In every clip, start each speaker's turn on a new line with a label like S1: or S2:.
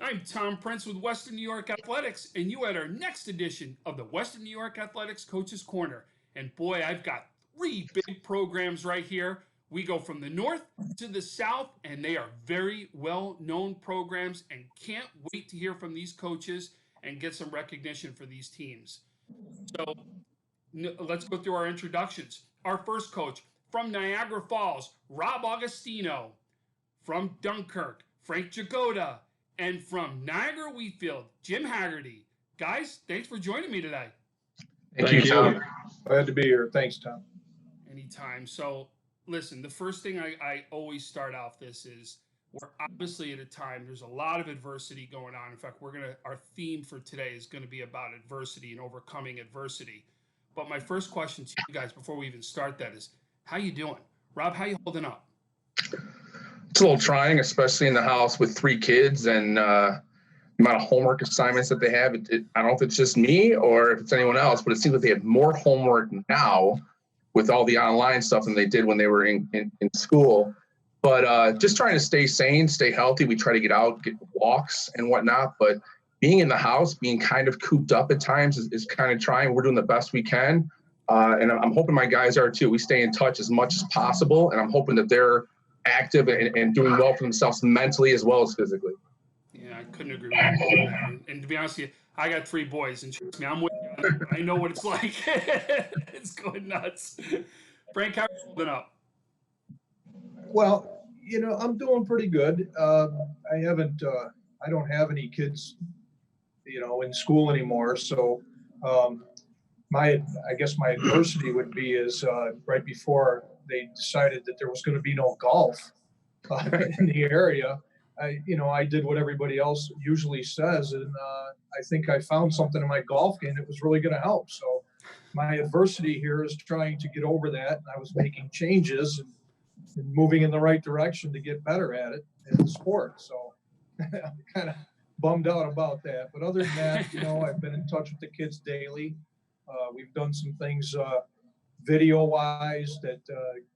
S1: I'm Tom Prince with Western New York Athletics, and you at our next edition of the Western New York Athletics Coaches Corner. And boy, I've got three big programs right here. We go from the north to the south, and they are very well-known programs, and can't wait to hear from these coaches and get some recognition for these teams. So let's go through our introductions. Our first coach from Niagara Falls, Rob Augustino. From Dunkirk, Frank Jagoda. And from Niagara Wheatfield, Jim Hagerty. Guys, thanks for joining me today.
S2: Thank you, Tom. Glad to be here. Thanks, Tom.
S1: Anytime. So, listen, the first thing I always start off this is we're obviously at a time, there's a lot of adversity going on. In fact, our theme for today is going to be about adversity and overcoming adversity. But my first question to you guys before we even start that is, how you doing? Rob, how you holding up?
S3: It's a little trying, especially in the house with three kids and the amount of homework assignments that they have. I don't know if it's just me or if it's anyone else, but it seems like they have more homework now with all the online stuff than they did when they were in school. But just trying to stay sane, stay healthy. We try to get out, get walks and whatnot. But being in the house, being kind of cooped up at times is kind of trying. We're doing the best we can. And I'm hoping my guys are too. We stay in touch as much as possible. And I'm hoping that they're active and doing well for themselves mentally as well as physically.
S1: Yeah, I couldn't agree with you more on that. And to be honest with you, I got three boys, and trust me, I'm with you. I know what it's like. It's going nuts. Frank, how are you holding up?
S2: Well, I'm doing pretty good. I don't have any kids, in school anymore. So I guess my adversity would be is right before they decided that there was going to be no golf in the area. I did what everybody else usually says, and I think I found something in my golf game that was really going to help. So my adversity here is trying to get over that, and I was making changes and moving in the right direction to get better at it in the sport. So I'm kind of bummed out about that. But other than that, I've been in touch with the kids daily. We've done some things video-wise that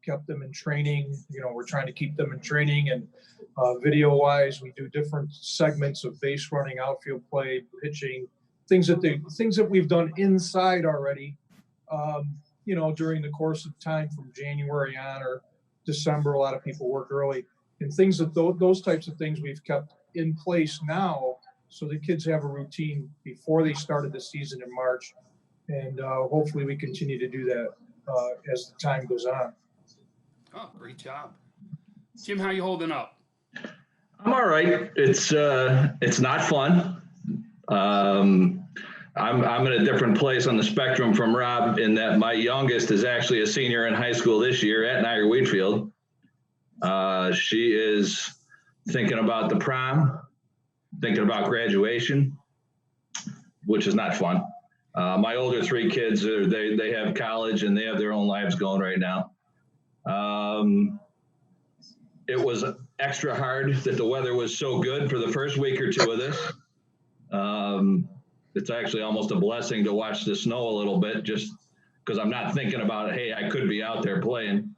S2: kept them in training. We're trying to keep them in training, and video-wise, we do different segments of base running, outfield play, pitching, things that we've done inside already. During the course of time from January on or December, a lot of people work early, and things that those types of things we've kept in place now, so the kids have a routine before they started the season in March, and hopefully we continue to do that as the time goes on.
S1: Oh, great job. Jim, how you holding up?
S4: I'm all right. It's not fun. I'm in a different place on the spectrum from Rob in that my youngest is actually a senior in high school this year at Niagara Wheatfield. She is thinking about the prom, thinking about graduation, which is not fun. My older three kids, they have college and they have their own lives going right now. It was extra hard that the weather was so good for the first week or two of this. It's actually almost a blessing to watch the snow a little bit, just because I'm not thinking about, hey, I could be out there playing.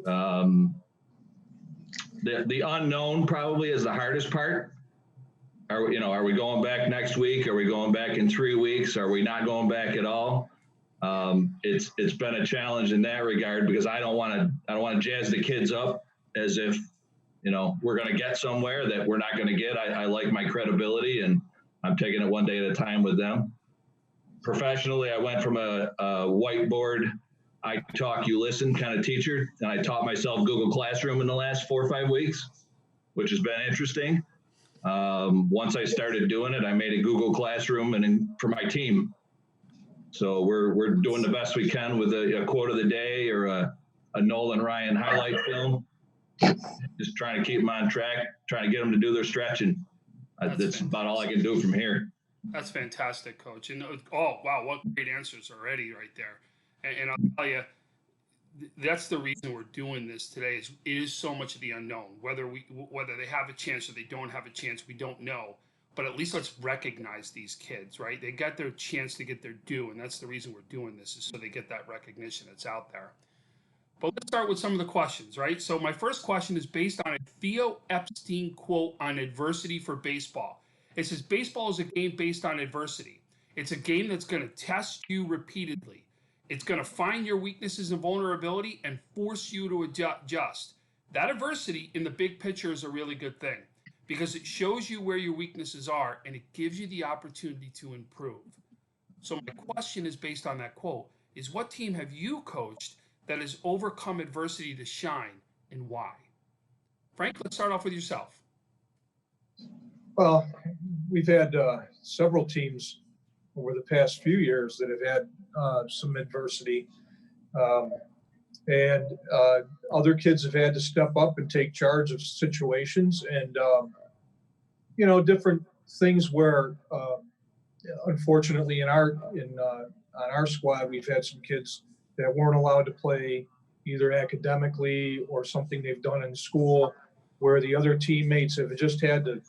S4: The unknown probably is the hardest part. Are we going back next week? Are we going back in 3 weeks? Are we not going back at all? It's been a challenge in that regard because I don't want to jazz the kids up as if we're going to get somewhere that we're not going to get. I like my credibility, and I'm taking it one day at a time with them. Professionally, I went from a whiteboard, I talk, you listen kind of teacher, and I taught myself Google Classroom in the last 4 or 5 weeks, which has been interesting. Once I started doing it, I made a Google Classroom for my team. So we're doing the best we can with a quote of the day or a Nolan Ryan highlight film. Just trying to keep them on track, trying to get them to do their stretching. That's about all I can do from here.
S1: That's fantastic, Coach. And oh wow, what great answers already right there. And I'll tell you, that's the reason we're doing this today. It is so much of the unknown. Whether they have a chance or they don't have a chance, we don't know. But at least let's recognize these kids, right? They got their chance to get their due, and that's the reason we're doing this, is so they get that recognition that's out there. But let's start with some of the questions, right? So my first question is based on a Theo Epstein quote on adversity for baseball. It says baseball is a game based on adversity. It's a game that's going to test you repeatedly. It's going to find your weaknesses and vulnerability and force you to adjust. That adversity in the big picture is a really good thing because it shows you where your weaknesses are and it gives you the opportunity to improve. So my question is based on that quote, is what team have you coached that has overcome adversity to shine and why? Frank, let's start off with yourself.
S2: Well, we've had several teams over the past few years that have had some adversity. And other kids have had to step up and take charge of situations and, different things where, unfortunately, on our squad, we've had some kids that weren't allowed to play either academically or something they've done in school where the other teammates have just had to,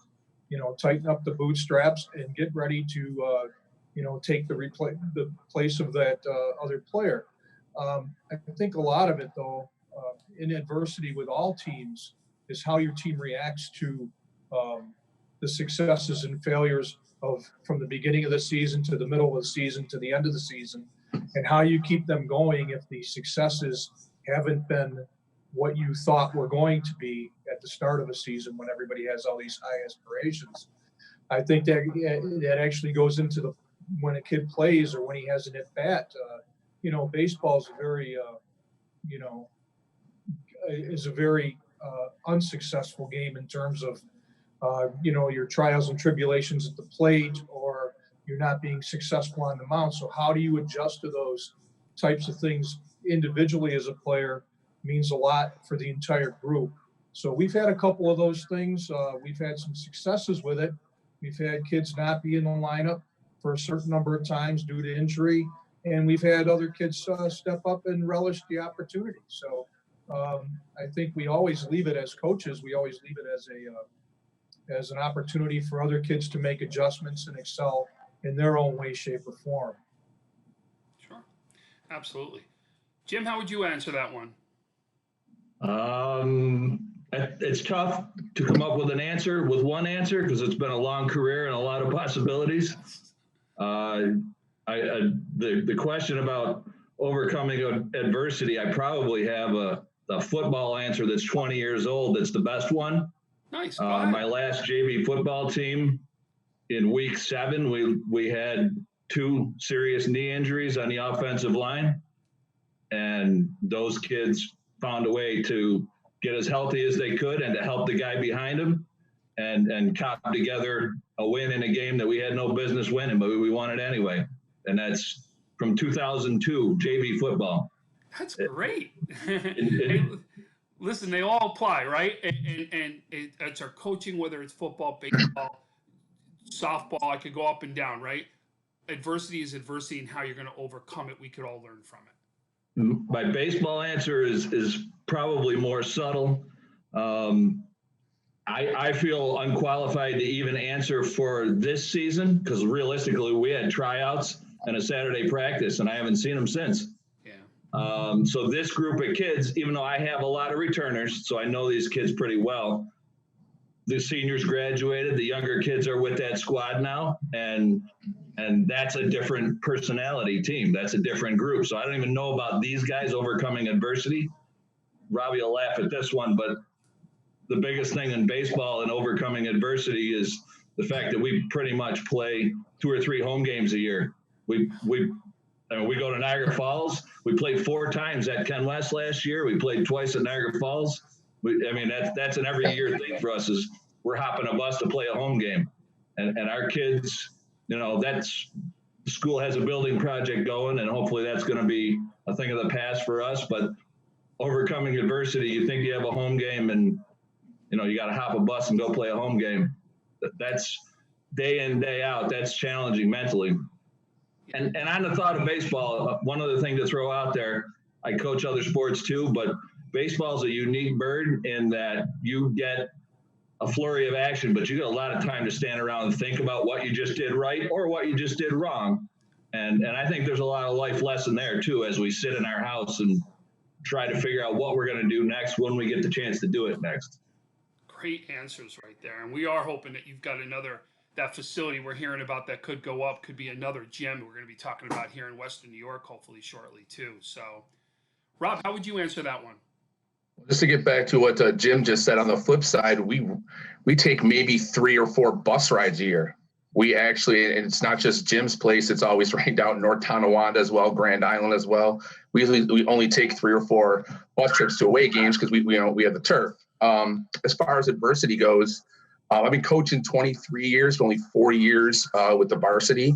S2: tighten up the bootstraps and get ready to, take the place of that other player. I think a lot of it, though, in adversity with all teams is how your team reacts to the successes and failures from the beginning of the season to the middle of the season to the end of the season, and how you keep them going if the successes haven't been what you thought were going to be at the start of a season when everybody has all these high aspirations. I think that actually goes into when a kid plays or when he has an at bat. Baseball is a very unsuccessful game in terms of, your trials and tribulations at the plate or you're not being successful on the mound. So how do you adjust to those types of things individually as a player means a lot for the entire group. So we've had a couple of those things. We've had some successes with it. We've had kids not be in the lineup for a certain number of times due to injury. And we've had other kids step up and relish the opportunity. So I think we always leave it as coaches. We always leave it as an opportunity for other kids to make adjustments and excel in their own way, shape, or form.
S1: Sure, absolutely. Jim, how would you answer that one?
S4: It's tough to come up with one answer because it's been a long career and a lot of possibilities. The question about overcoming adversity, I probably have a football answer that's 20 years old. That's the best one.
S1: Nice.
S4: My last JV football team in week 7, we had 2 serious knee injuries on the offensive line. And those kids found a way to get as healthy as they could and to help the guy behind them and cop together a win in a game that we had no business winning, but we won it anyway. And that's from 2002 JV football.
S1: That's great. Hey, listen, they all apply, right? And it's our coaching, whether it's football, baseball, softball, I could go up and down, right? Adversity is adversity, and how you're going to overcome it, we could all learn from it.
S4: My baseball answer is probably more subtle. I feel unqualified to even answer for this season because realistically we had tryouts and a Saturday practice and I haven't seen them since.
S1: Yeah.
S4: So this group of kids, even though I have a lot of returners, so I know these kids pretty well, the seniors graduated, the younger kids are with that squad now, and that's a different personality team. That's a different group. So I don't even know about these guys overcoming adversity. Robbie will laugh at this one, but the biggest thing in baseball and overcoming adversity is the fact that we pretty much play 2 or 3 home games a year. We go to Niagara Falls. We played 4 times at Ken West last year. We played twice at Niagara Falls. That's an every year thing for us is we're hopping a bus to play a home game. And our kids, the school has a building project going, and hopefully that's going to be a thing of the past for us. But overcoming adversity, you think you have a home game and, you got to hop a bus and go play a home game. That's day in, day out. That's challenging mentally. And on the thought of baseball, one other thing to throw out there, I coach other sports too, but baseball is a unique bird in that you get a flurry of action, but you get a lot of time to stand around and think about what you just did right or what you just did wrong. And I think there's a lot of life lesson there too, as we sit in our house and try to figure out what we're going to do next when we get the chance to do it next.
S1: Great answers right there. And we are hoping that you've got another that facility we're hearing about that could go up could be another gem we're going to be talking about here in Western New York, hopefully shortly too. So, Rob, how would you answer that one?
S3: Just to get back to what Jim just said, on the flip side, we take maybe 3 or 4 bus rides a year. We actually, and it's not just Jim's place, it's always right down in North Tonawanda as well, Grand Island as well. We only take 3 or 4 bus trips to away games because we have the turf. As far as adversity goes, I've been coaching 23 years, only 4 years with the varsity.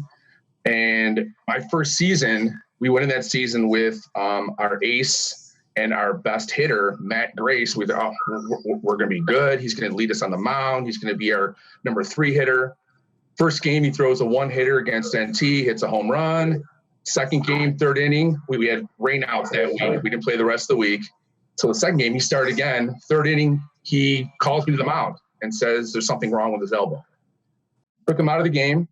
S3: And my first season, we went in that season with our ace and our best hitter, Matt Grace. We thought, we're going to be good. He's going to lead us on the mound. He's going to be our number 3 hitter. First game, he throws a 1-hitter against NT, hits a home run. Second game, 3rd inning, we had rain out that week. We didn't play the rest of the week. So the second game, he started again. 3rd inning, he calls me to the mound and says there's something wrong with his elbow. Took him out of the game,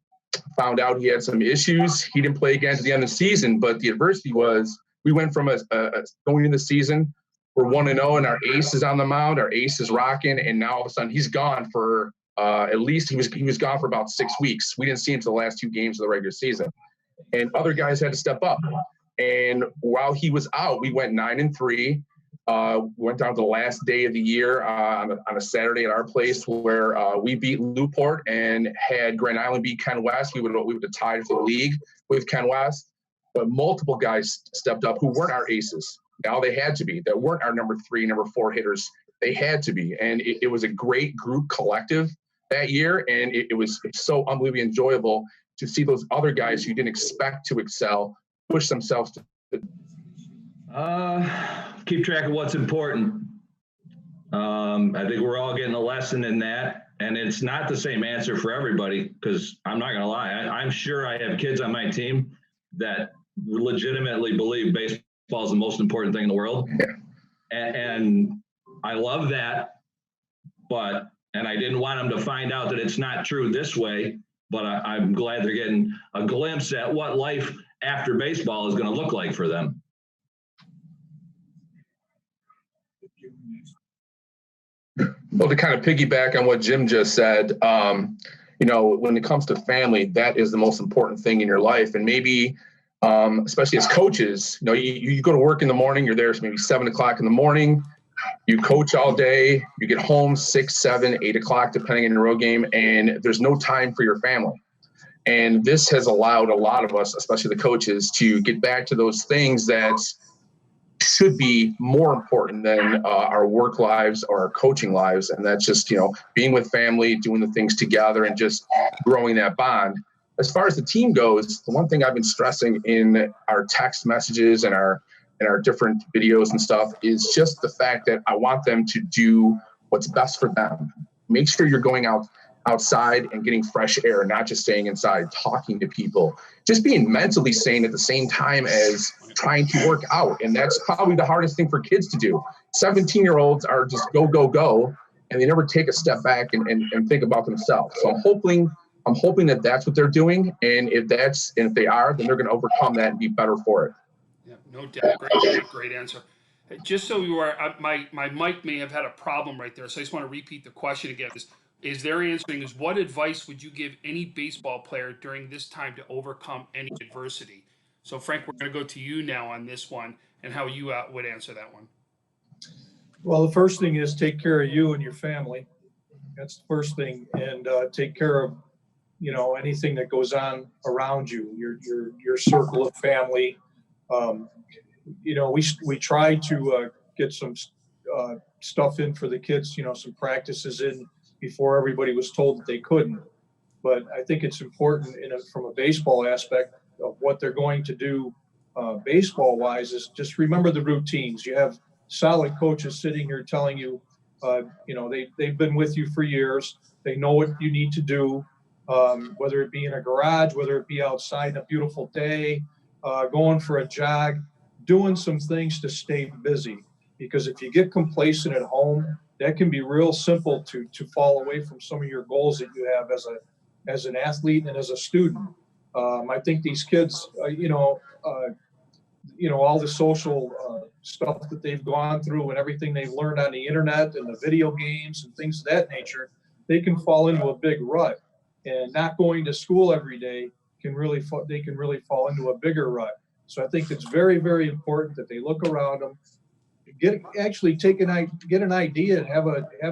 S3: found out he had some issues. He didn't play again to the end of the season, but the adversity was we went from going into the season, we're 1-0 and our ace is on the mound, our ace is rocking, and now all of a sudden he's gone for at least he was gone for about 6 weeks. We didn't see him until the last 2 games of the regular season. And other guys had to step up. And while he was out, we went 9-3. Went down to the last day of the year on a Saturday at our place where we beat Newport and had Grand Island beat Ken West. We would have tied for the league with Ken West. But multiple guys stepped up who weren't our aces. Now they had to be. That weren't our number 3, number 4 hitters. They had to be. And it was a great group collective that year. And it was so unbelievably enjoyable to see those other guys who didn't expect to excel push themselves to
S4: keep track of what's important. I think we're all getting a lesson in that. And it's not the same answer for everybody, because I'm not going to lie. I'm sure I have kids on my team that legitimately believe baseball is the most important thing in the world. And I love that, and I didn't want them to find out that it's not true this way, but I'm glad they're getting a glimpse at what life after baseball is going to look like for them.
S3: Well, to kind of piggyback on what Jim just said, when it comes to family, that is the most important thing in your life. And maybe, especially as coaches, you go to work in the morning, you're there maybe 7 o'clock in the morning, you coach all day, you get home 6, 7, 8 o'clock, depending on your road game, and there's no time for your family. And this has allowed a lot of us, especially the coaches, to get back to those things that should be more important than our work lives or our coaching lives. And that's just, being with family, doing the things together, and just growing that bond. As far as the team goes, the one thing I've been stressing in our text messages and our different videos and stuff is just the fact that I want them to do what's best for them. Make sure you're going outside and getting fresh air, not just staying inside, talking to people, just being mentally sane at the same time as trying to work out. And that's probably the hardest thing for kids to do. 17-year-olds are just go, go, go, and they never take a step back and think about themselves. So I'm hoping that that's what they're doing. And if they are, then they're going to overcome that and be better for it.
S1: Yeah, no doubt. Great answer. Just so you are, my mic may have had a problem right there, so I just want to repeat the question again. Is their answering is, what advice would you give any baseball player during this time to overcome any adversity? So, Frank, we're going to go to you now on this one and how you would answer that one.
S2: Well, the first thing is take care of you and your family. That's the first thing. And take care of, anything that goes on around you, your circle of family. We try to get some stuff in for the kids, some practices in before everybody was told that they couldn't. But I think it's important from a baseball aspect of what they're going to do baseball-wise is just remember the routines. You have solid coaches sitting here telling you, they've been with you for years. They know what you need to do, whether it be in a garage, whether it be outside on a beautiful day, going for a jog, doing some things to stay busy. Because if you get complacent at home, that can be real simple to fall away from some of your goals that you have as an athlete and as a student. I think these kids, all the social stuff that they've gone through and everything they've learned on the internet and the video games and things of that nature, they can fall into a big rut. and not going to school every day they can really fall into a bigger rut. So I think it's very, very important that they look around them, get an idea and have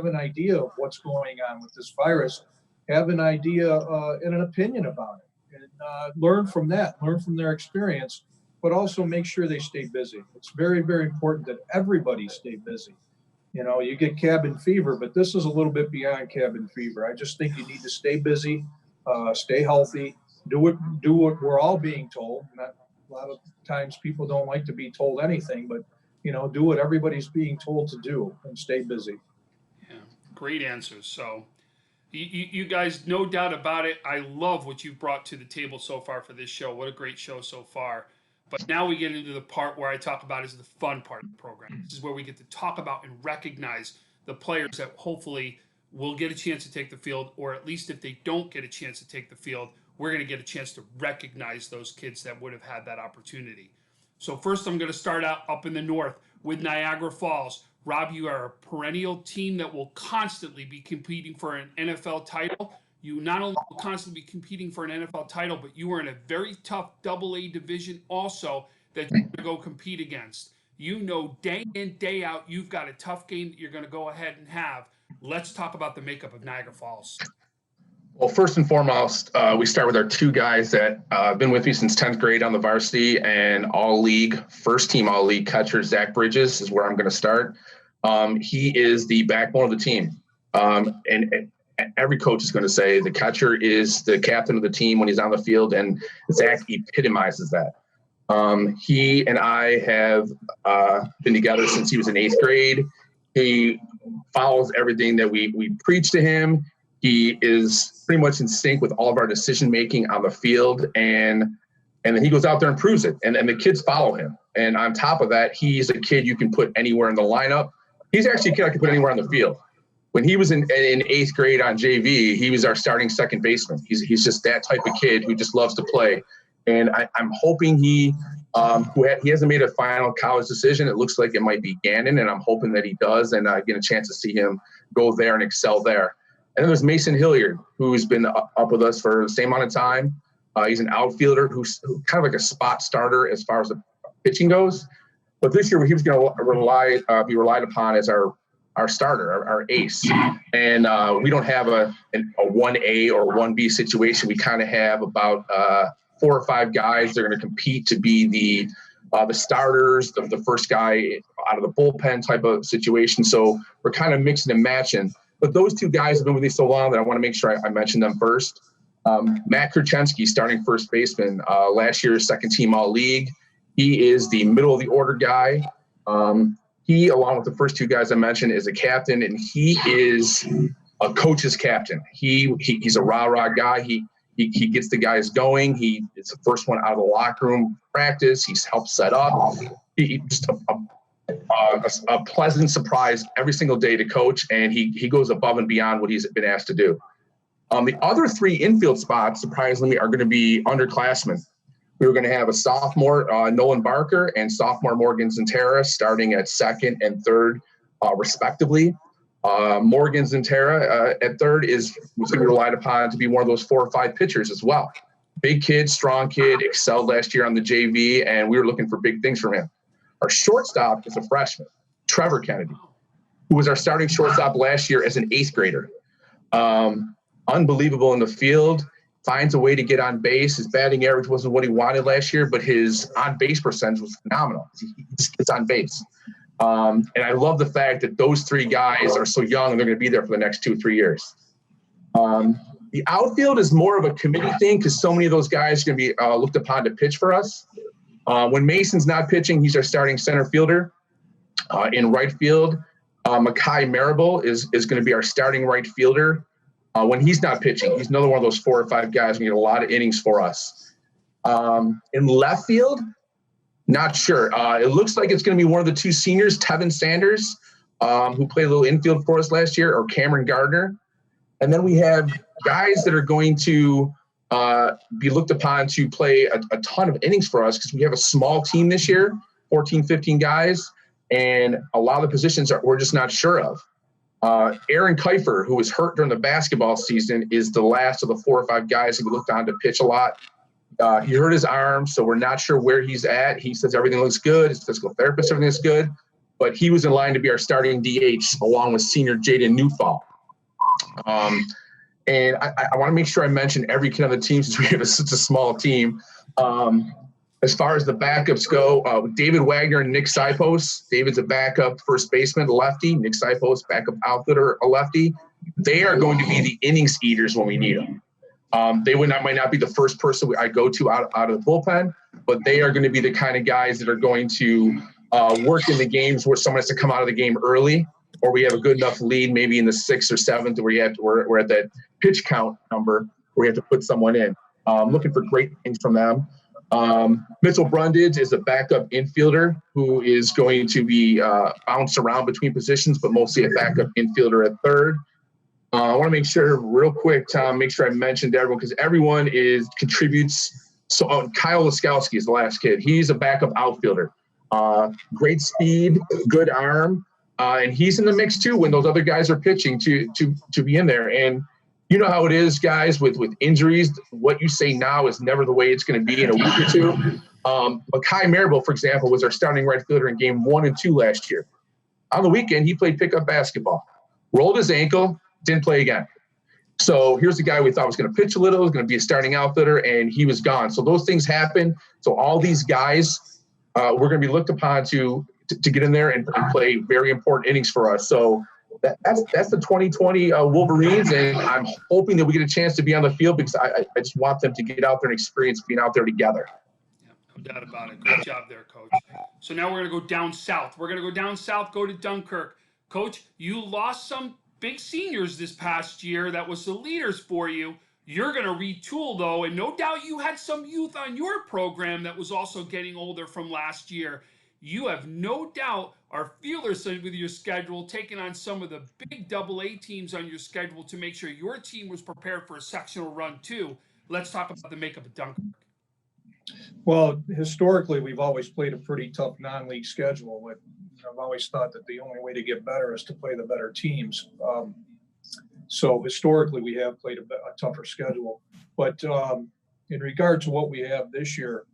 S2: an idea of what's going on with this virus, have an idea and an opinion about it, and learn from their experience, but also make sure they stay busy. It's very, very important that everybody stay busy. You know, you get cabin fever, but this is a little bit beyond cabin fever. I just think you need to stay busy, stay healthy, do what we're all being told. Not a lot of times people don't like to be told anything, but do what everybody's being told to do and stay busy.
S1: Yeah, great answers. So you guys, no doubt about it. I love what you've brought to the table so far for this show. What a great show so far. But now we get into the part where I talk about is the fun part of the program. This is where we get to talk about and recognize the players that hopefully will get a chance to take the field, or at least if they don't get a chance to take the field, we're going to get a chance to recognize those kids that would have had that opportunity. So first, I'm going to start out up in the north with Niagara Falls. Rob, you are a perennial team that will constantly be competing for an NFL title. You not only will constantly be competing for an NFL title, but you are in a very tough AA division also that you're going to go compete against. You know, day in, day out, you've got a tough game that you're going to go ahead and have. Let's talk about the makeup of Niagara Falls.
S3: Well, first and foremost, we start with our two guys that have been with me since 10th grade on the varsity and first team all-league catcher, Zach Bridges, is where I'm going to start. He is the backbone of the team. And every coach is going to say the catcher is the captain of the team when he's on the field, and Zach epitomizes that. He and I have been together since he was in 8th grade. He follows everything that we preach to him. He is pretty much in sync with all of our decision-making on the field, and then he goes out there and proves it, and the kids follow him. And on top of that, he's a kid you can put anywhere in the lineup. He's actually a kid I can put anywhere on the field. When he was in 8th grade on JV, he was our starting second baseman. He's just that type of kid who just loves to play. And I'm hoping he hasn't made a final college decision. It looks like it might be Gannon, and I'm hoping that he does, and I get a chance to see him go there and excel there. And then there's Mason Hilliard, who's been up with us for the same amount of time. He's an outfielder who's kind of like a spot starter as far as the pitching goes. But this year he was going to be relied upon as our starter, our ace. And we don't have a 1A or 1B situation. We kind of have about 4 or 5 guys that are going to compete to be the starters, the first guy out of the bullpen type of situation. So we're kind of mixing and matching. But those two guys have been with me so long that I want to make sure I mention them first. Matt Kurchensky, starting first baseman, last year's second team all-league. He is the middle of the order guy. He, along with the first two guys I mentioned, is a captain, and he is a coach's captain. He's a rah-rah guy. He gets the guys going. He is the first one out of the locker room practice. He's helped set up. He's just a pleasant surprise every single day to coach, and he goes above and beyond what he's been asked to do. The other 3 infield spots, surprisingly, are going to be underclassmen. We were going to have a sophomore, Nolan Barker, and sophomore Morgan Zentera starting at second and third, respectively. Morgan Zentera at third was going to be relied upon to be one of those 4 or 5 pitchers as well. Big kid, strong kid, excelled last year on the JV, and we were looking for big things from him. Our shortstop is a freshman, Trevor Kennedy, who was our starting shortstop last year as an 8th grader. Unbelievable in the field, finds a way to get on base. His batting average wasn't what he wanted last year, but his on-base percentage was phenomenal. He just gets on base. And I love the fact that those 3 guys are so young and they're going to be there for the next 2 or 3 years. The outfield is more of a committee thing because so many of those guys are going to be looked upon to pitch for us. When Mason's not pitching, he's our starting center fielder. In right field, Makai Marable is going to be our starting right fielder. When he's not pitching, he's another one of those 4 or 5 guys who get a lot of innings for us. In left field, not sure. It looks like it's going to be one of the 2 seniors, Tevin Sanders, who played a little infield for us last year, or Cameron Gardner. And then we have guys that are going to be looked upon to play a ton of innings for us because we have a small team this year, 14, 15 guys, and a lot of the positions we're just not sure of. Aaron Kiefer, who was hurt during the basketball season, is the last of the 4 or 5 guys who we looked on to pitch a lot. He hurt his arm, so we're not sure where he's at. He says everything looks good. His physical therapist, everything is good. But he was in line to be our starting DH along with senior Jaden Newfall. And I want to make sure I mention every kid on the team since we have such a small team. As far as the backups go, David Wagner and Nick Sipos. David's a backup first baseman, a lefty. Nick Sipos, backup outfielder, a lefty. They are going to be the innings eaters when we need them. They might not be the first person I go to out of the bullpen, but they are going to be the kind of guys that are going to work in the games where someone has to come out of the game early, or we have a good enough lead, maybe in the 6th or 7th, where we're at that pitch count number where we have to put someone in. Looking for great things from them. Mitchell Brundage is a backup infielder who is going to be bounced around between positions, but mostly a backup infielder at third. I want to make sure real quick, Tom, make sure I mentioned everyone because everyone contributes. So Kyle Laskowski is the last kid. He's a backup outfielder. Great speed, good arm, and he's in the mix too when those other guys are pitching to be in there. And you know how it is, guys, with injuries. What you say now is never the way it's going to be in a week or two. Makai Marable, for example, was our starting right fielder in game 1 and 2 last year. On the weekend, he played pickup basketball, rolled his ankle, didn't play again. So here's the guy we thought was going to pitch a little, was going to be a starting outfielder, and he was gone. So those things happen. So all these guys, we're going to be looked upon to get in there and play very important innings for us. So that's the 2020 Wolverines, and I'm hoping that we get a chance to be on the field because I just want them to get out there and experience being out there together.
S1: Yeah, no doubt about it. Great job there, Coach. So now we're going to go down south. We're going to go down south, go to Dunkirk. Coach, you lost some big seniors this past year. That was the leaders for you. You're going to retool, though, and no doubt you had some youth on your program that was also getting older from last year. You have no doubt our fielders with your schedule, taking on some of the big AA teams on your schedule to make sure your team was prepared for a sectional run too. Let's talk about the makeup of Dunkirk.
S2: Well, historically, we've always played a pretty tough non-league schedule. But I've always thought that the only way to get better is to play the better teams. So historically, we have played a tougher schedule. But in regard to what we have this year,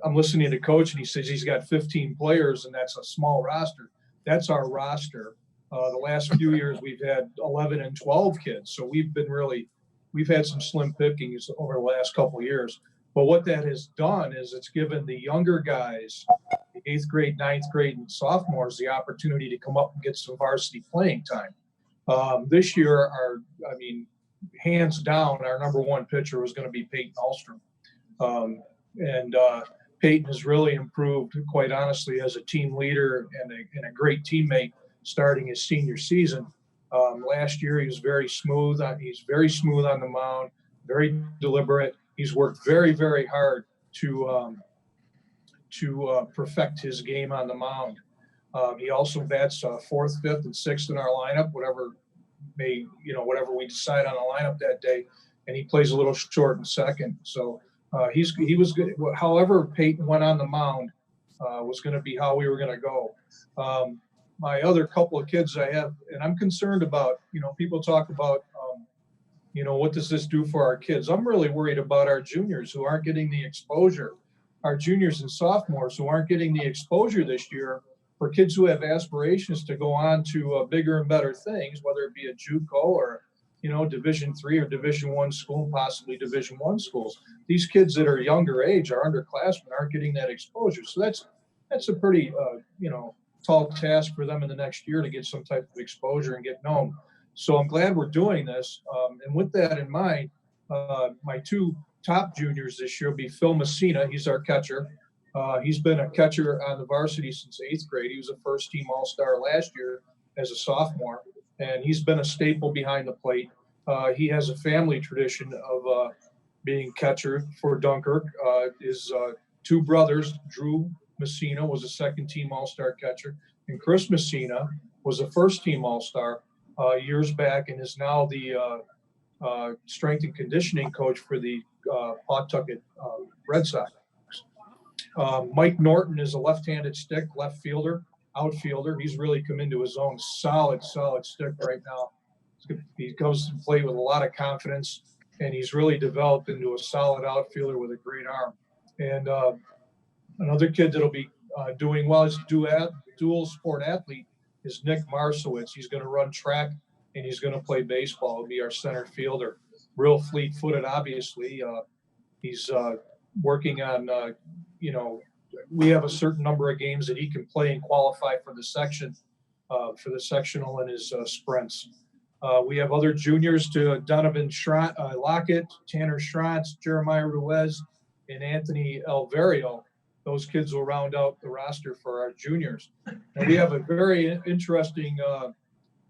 S2: I'm listening to Coach, and he says he's got 15 players, and that's a small roster. That's our roster. The last few years, we've had 11 and 12 kids. So we've had some slim pickings over the last couple of years. But what that has done is it's given the younger guys, the 8th grade, 9th grade, and sophomores, the opportunity to come up and get some varsity playing time. This year, hands down, our number one pitcher was going to be Peyton Ahlstrom. Peyton has really improved, quite honestly, as a team leader and a great teammate starting his senior season. Last year, he was very smooth. He's very smooth on the mound, very deliberate. He's worked very, very hard to perfect his game on the mound. He also bats 4th, 5th, and 6th in our lineup, whatever we decide on the lineup that day, and he plays a little short in second. So he was good. However Peyton went on the mound was going to be how we were going to go. My other couple of kids I have, and I'm concerned about, people talk about, what does this do for our kids? I'm really worried about our juniors who aren't getting the exposure, our juniors and sophomores who aren't getting the exposure this year for kids who have aspirations to go on to bigger and better things, whether it be a JUCO or, Division III or Division I school, possibly Division I schools. These kids that are younger age, our underclassmen, aren't getting that exposure. So that's a pretty, tall task for them in the next year to get some type of exposure and get known. So I'm glad we're doing this. And with that in mind, my 2 top juniors this year will be Phil Messina. He's our catcher. He's been a catcher on the varsity since 8th grade. He was a first-team All-Star last year as a sophomore, and he's been a staple behind the plate. He has a family tradition of being catcher for Dunkirk. His 2 brothers, Drew Messina was a second-team All-Star catcher, and Chris Messina was a first-team All-Star years back and is now the strength and conditioning coach for the Pawtucket Red Sox. Mike Norton is a left-handed stick, left fielder. outfielder. He's really come into his own, solid stick right now. He comes to play with a lot of confidence, and he's really developed into a solid outfielder with a great arm. And another kid that'll be doing well as a dual sport athlete is Nick Marszowitz. He's going to run track and he's going to play baseball. He'll be our center fielder. Real fleet-footed, obviously. He's working on, we have a certain number of games that he can play and qualify for the section, for the sectional in his sprints. We have other juniors to Donovan Lockett, Tanner Schrantz, Jeremiah Ruiz, and Anthony Alvario. Those kids will round out the roster for our juniors. And we have a very interesting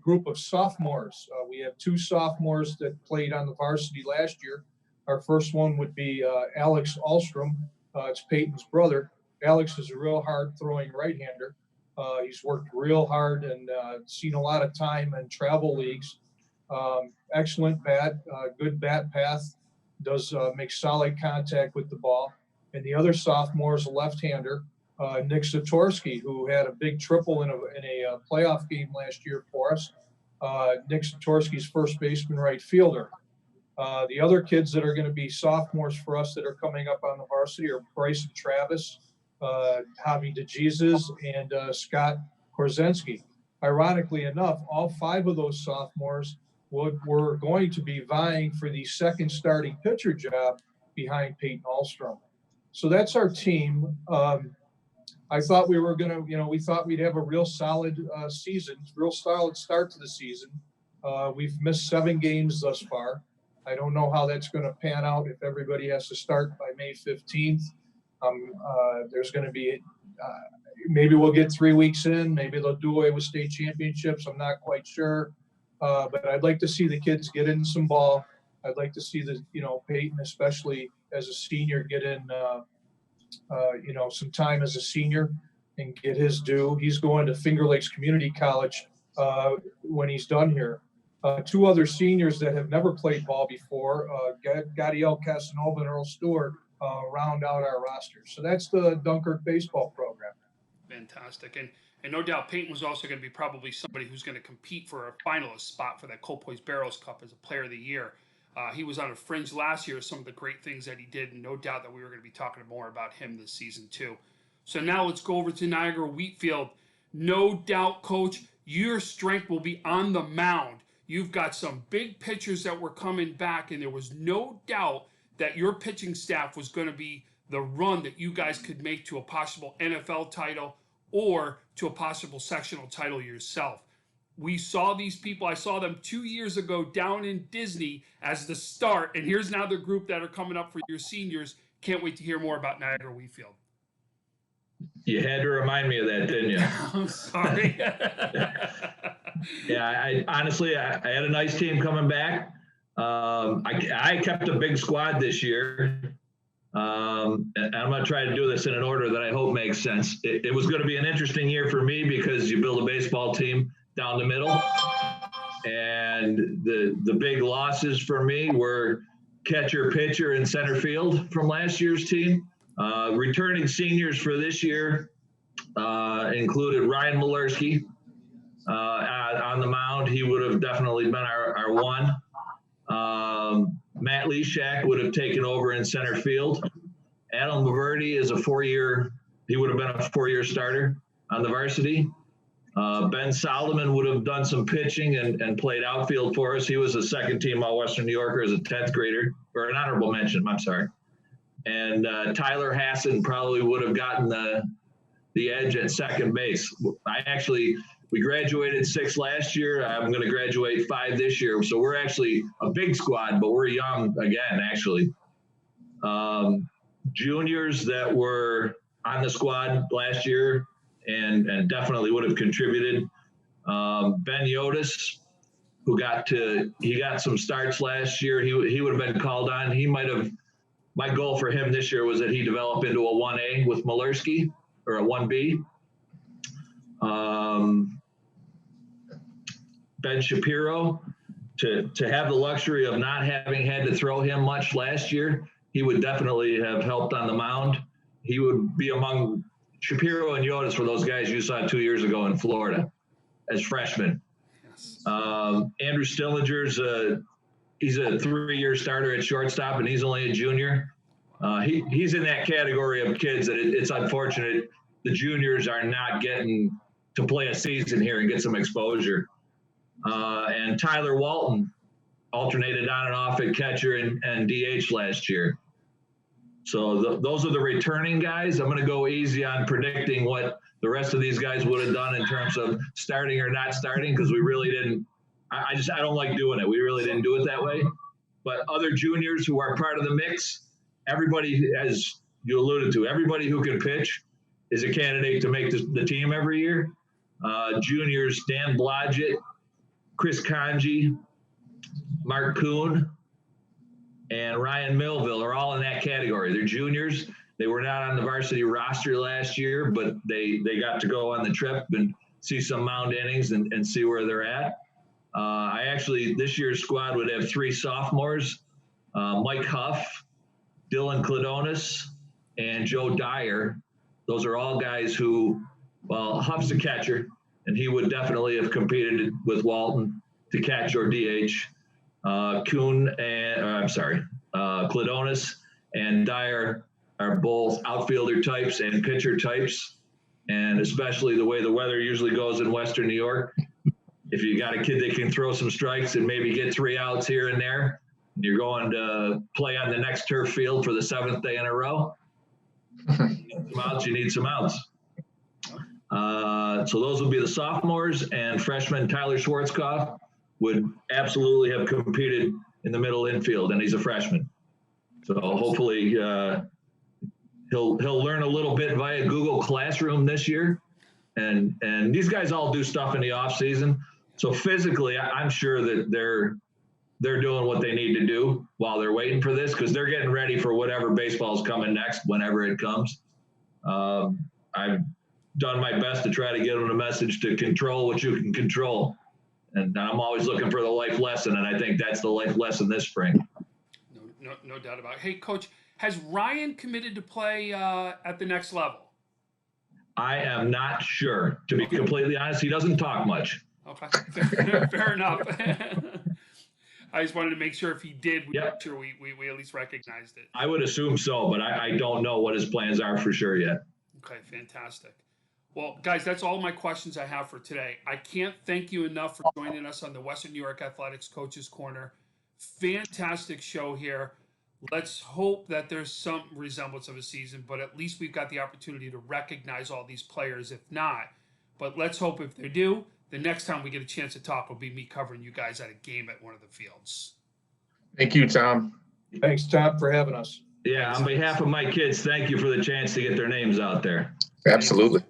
S2: group of sophomores. We have 2 sophomores that played on the varsity last year. Our first one would be Alex Alstrom. It's Peyton's brother. Alex is a real hard-throwing right-hander. He's worked real hard and seen a lot of time in travel leagues. Excellent bat, good bat path, does make solid contact with the ball. And the other sophomore is a left-hander, Nick Satorsky, who had a big triple in a playoff game last year for us. Nick Satorsky's first baseman, right fielder. The other kids that are going to be sophomores for us that are coming up on the varsity are Bryson Travis, Javi DeJesus, and Scott Korzensky. Ironically enough, all 5 of those sophomores were going to be vying for the second starting pitcher job behind Peyton Alstrom. So that's our team. I thought we were going to, we thought we'd have a real solid season, real solid start to the season. We've missed 7 games thus far. I don't know how that's going to pan out if everybody has to start by May 15th. There's going to be, maybe we'll get 3 weeks in. Maybe they'll do away with state championships. I'm not quite sure. But I'd like to see the kids get in some ball. I'd like to see Peyton, especially as a senior, get in, some time as a senior and get his due. He's going to Finger Lakes Community College when he's done here. 2 other seniors that have never played ball before, Gadiel Casanova and Earl Stewart, round out our roster. So that's the Dunkirk baseball program.
S1: Fantastic. And no doubt Peyton was also going to be probably somebody who's going to compete for a finalist spot for that Colpoys Barrows Cup as a player of the year. He was on a fringe last year, some of the great things that he did, and no doubt that we were going to be talking more about him this season too. So now let's go over to Niagara Wheatfield. No doubt, Coach, your strength will be on the mound. You've got some big pitchers that were coming back, and there was no doubt that your pitching staff was going to be the run that you guys could make to a possible NFL title or to a possible sectional title yourself. We saw these people. I saw them 2 years ago down in Disney as the start, and here's now the group that are coming up for your seniors. Can't wait to hear more about Niagara Wheatfield.
S4: You had to remind me of that, didn't you?
S1: I'm sorry.
S4: Yeah, I honestly had a nice team coming back. I kept a big squad this year. And I'm going to try to do this in an order that I hope makes sense. It was going to be an interesting year for me because you build a baseball team down the middle. And the big losses for me were catcher, pitcher, and center field from last year's team. Returning seniors for this year included Ryan Malerski on the mound. He would have definitely been our one. Matt Leshak would have taken over in center field. Adam Laverty is he would have been a 4-year starter on the varsity. Ben Solomon would have done some pitching and played outfield for us. He was a second team All-Western New Yorker as a 10th grader, or an honorable mention, I'm sorry. And Tyler Hassan probably would have gotten the edge at second base. We graduated 6 last year. I'm going to graduate 5 this year. So we're actually a big squad, but we're young again, actually. Juniors that were on the squad last year and definitely would have contributed. Ben Yotis, who got some starts last year. He would have been called on. My goal for him this year was that he develop into a 1A with Malerski, or a 1B. Ben Shapiro, to have the luxury of not having had to throw him much last year, he would definitely have helped on the mound. He would be among Shapiro and Yotis were those guys you saw 2 years ago in Florida as freshmen.
S1: Yes.
S4: Andrew Stillinger's he's a 3-year starter at shortstop, and he's only a junior. He's in that category of kids that it's unfortunate the juniors are not getting to play a season here and get some exposure. And Tyler Walton alternated on and off at catcher and DH last year. So those are the returning guys. I'm going to go easy on predicting what the rest of these guys would have done in terms of starting or not starting, because we really didn't. I don't like doing it. We really didn't do it that way. But other juniors who are part of the mix, everybody, as you alluded to, everybody who can pitch is a candidate to make the team every year. Juniors, Dan Blodgett, Chris Conji, Mark Kuhn, and Ryan Millville are all in that category. They're juniors. They were not on the varsity roster last year, but they got to go on the trip and see some mound innings and see where they're at. This year's squad would have 3 sophomores, Mike Huff, Dylan Cladonis, and Joe Dyer. Those are all guys who, well, Huff's a catcher, and he would definitely have competed with Walton to catch or DH. Cladonis and Dyer are both outfielder types and pitcher types, and especially the way the weather usually goes in Western New York. If you got a kid that can throw some strikes and maybe get 3 outs here and there, and you're going to play on the next turf field for the 7th day in a row, you need some outs. So those would be the sophomores, and freshman Tyler Schwarzkopf would absolutely have competed in the middle infield, and he's a freshman. So hopefully he'll learn a little bit via Google Classroom this year. And these guys all do stuff in the off season. So physically, I'm sure that they're doing what they need to do while they're waiting for this, because they're getting ready for whatever baseball's coming next, whenever it comes. I've done my best to try to get them a message to control what you can control. And I'm always looking for the life lesson, and I think that's the life lesson this spring.
S1: No doubt about it. Hey, Coach, has Ryan committed to play at the next level?
S4: I am not sure, to be completely honest. He doesn't talk much.
S1: Okay, fair enough. I just wanted to make sure if he did, we at least recognized it.
S4: I would assume so, but I don't know what his plans are for sure yet.
S1: Okay, fantastic. Well, guys, that's all my questions I have for today. I can't thank you enough for joining us on the Western New York Athletics Coaches Corner. Fantastic show here. Let's hope that there's some resemblance of a season, but at least we've got the opportunity to recognize all these players, if not. But let's hope if they do, the next time we get a chance to talk will be me covering you guys at a game at one of the fields.
S3: Thank you, Tom.
S2: Thanks, Tom, for having us.
S4: Yeah, on behalf of my kids, thank you for the chance to get their names out there.
S3: Absolutely.